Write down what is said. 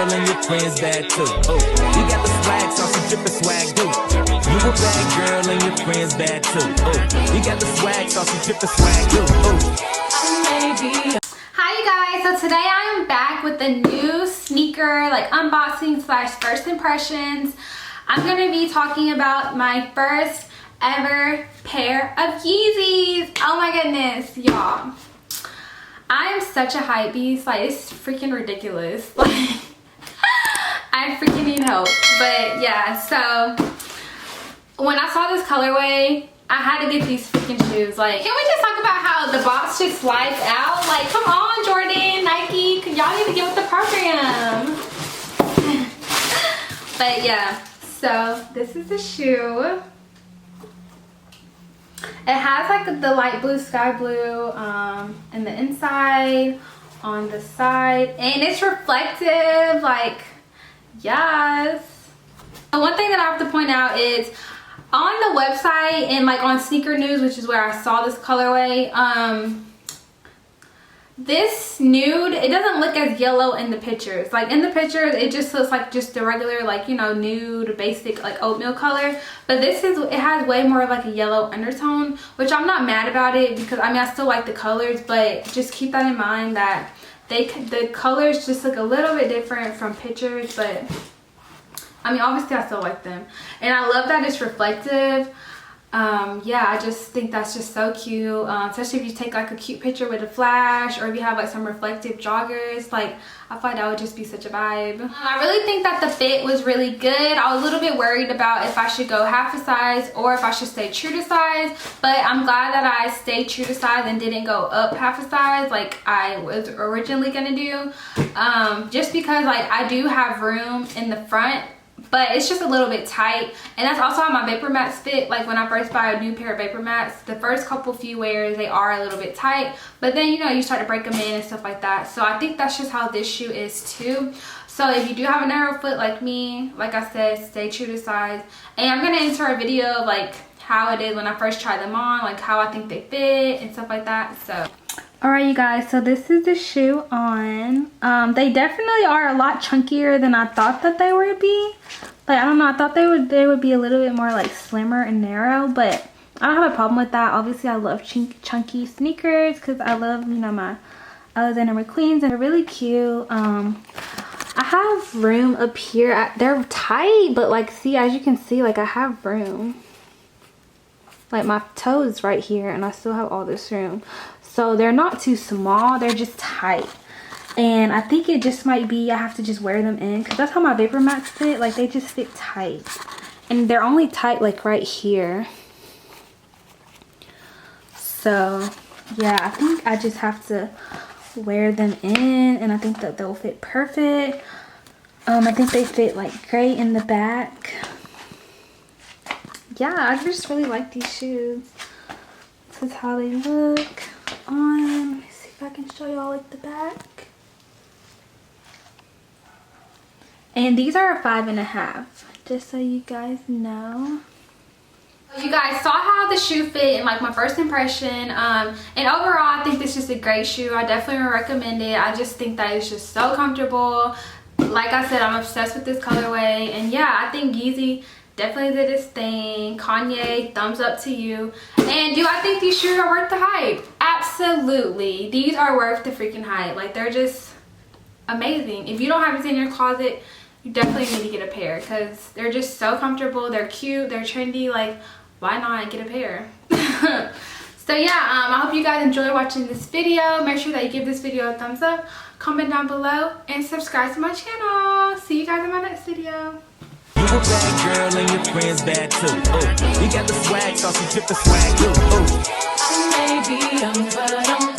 girl and your friends bad too. Oh, you got the swag, so some drippin' swag too. You a bad girl and your friends bad too. Oh, you got the swag, so some drippin' swag too. Oh. Hi you guys, so today I am back with a new sneaker like unboxing slash first impressions. I'm gonna be talking about my first ever pair of Yeezys. Oh my goodness, y'all. I am such a hype beast, like it's freaking ridiculous. Like I freaking need help. But yeah, so when I saw this colorway, I had to get these freaking shoes. Like, can we just talk about how the box just slides out? Like, come on, Jordan, Nike, y'all need to get with the program. But yeah, so this is the shoe. It has like the light blue, sky blue in the inside, on the side, and it's reflective. Like, yes. The one thing that I have to point out is on the website and like on Sneaker News, which is where I saw this colorway, this nude, it doesn't look as yellow in the pictures. Like in the pictures, it just looks like just the regular, like, you know, nude, basic, like oatmeal color. But this is, it has way more of like a yellow undertone, which I'm not mad about it because I mean, I still like the colors, but just keep that in mind that the colors just look a little bit different from pictures. But I mean, obviously I still like them, and I love that it's reflective. Yeah, I just think that's just so cute, especially if you take like a cute picture with a flash, or if you have like some reflective joggers. Like, I thought that would just be such a vibe. I really think that the fit was really good. I was a little bit worried about if I should go half a size or if I should stay true to size, but I'm glad that I stayed true to size and didn't go up half a size like I was originally gonna do, just because like I do have room in the front, but it's just a little bit tight. And that's also how my vapor mats fit. Like when I first buy a new pair of vapor mats, the first few wears, they are a little bit tight, but then, you know, you start to break them in and stuff like that. So I think that's just how this shoe is too. So if you do have a narrow foot like me, like I said, stay true to size. And I'm gonna insert a video of like how it is when I first tried them on, like how I think they fit and stuff like that. So alright you guys, so this is the shoe on. They definitely are a lot chunkier than I thought that they would be. Like, I don't know, I thought they would be a little bit more like slimmer and narrow, but I don't have a problem with that. Obviously I love chunky sneakers because I love, you know, my Alexander McQueen's, and they're really cute. I have room up here. They're tight, but like, see, as you can see, like I have room. Like my toe is right here and I still have all this room. So they're not too small, they're just tight. And I think it just might be I have to just wear them in, because that's how my vapor mats fit. Like, they just fit tight. And they're only tight like right here. So yeah, I think I just have to wear them in, and I think that they'll fit perfect. I think they fit like great in the back. Yeah, I just really like these shoes. This is how they look on. Let me see if I can show y'all like the back. And these are a 5.5, just so you guys know. You guys saw how the shoe fit in like my first impression, and overall I think this is a great shoe. I definitely recommend it. I just think that it's just so comfortable. Like I said, I'm obsessed with this colorway, and yeah, I think Yeezy definitely did its thing. Kanye, thumbs up to you. And do I think these shoes are worth the hype? Absolutely. These are worth the freaking hype. Like, they're just amazing. If you don't have it in your closet, you definitely need to get a pair, because they're just so comfortable, they're cute, they're trendy. Like, why not get a pair? So yeah, I hope you guys enjoyed watching this video. Make sure that you give this video a thumbs up, comment down below, and subscribe to my channel. See you guys in my next video. You a bad girl and your friends bad too. Oh, you got the swag, so some drippin' swag too. Oh. I may be young, but I'm